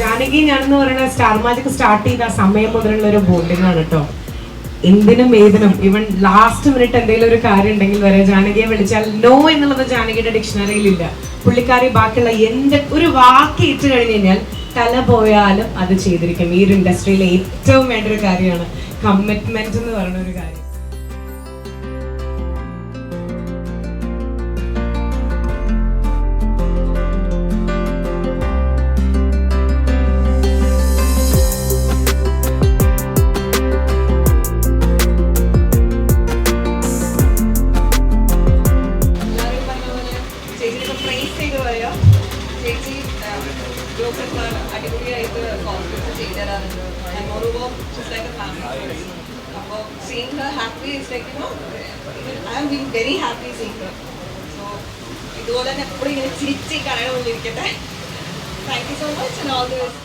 ജാനകി ഞാനെന്ന് പറയുന്ന star magic start ചെയ്ത സമയം മുതലുള്ള ഒരു ബോണ്ടിങ് ആണ് കേട്ടോ. എന്തിനും ഏതിനും ഈവൻ ലാസ്റ്റ് മിനിറ്റ് എന്തെങ്കിലും ഒരു കാര്യം ഉണ്ടെങ്കിൽ വരെ ജാനകിയെ വിളിച്ചാൽ നോ എന്നുള്ളത് ജാനകിയുടെ ഡിക്ഷണറിയിൽ ഇല്ല. പുള്ളിക്കാരി ബാക്കിയുള്ള ഒരു വാക്ക് ഇട്ട് കഴിഞ്ഞ് കഴിഞ്ഞാൽ തല പോയാലും അത് ചെയ്തിരിക്കും. ഈ ഒരു ഇൻഡസ്ട്രിയിലെ ഏറ്റവും വേണ്ട ഒരു കാര്യമാണ് കമ്മിറ്റ്മെന്റ് എന്ന് പറയുന്ന ഒരു കാര്യം. ചേച്ചി അടിപൊളിയായിട്ട് കോൺഫിഡൻസ് ചെയ്തു തരാറുണ്ട്. And moreover she's like a family. അപ്പോൾ seeing her happy is like you know I am being very happy seeing her. So ഇതുപോലെ തന്നെ എപ്പോഴും ഇങ്ങനെ ചിരിച്ച് കടകളിലിരിക്കട്ടെ. Thank you so much and all the best.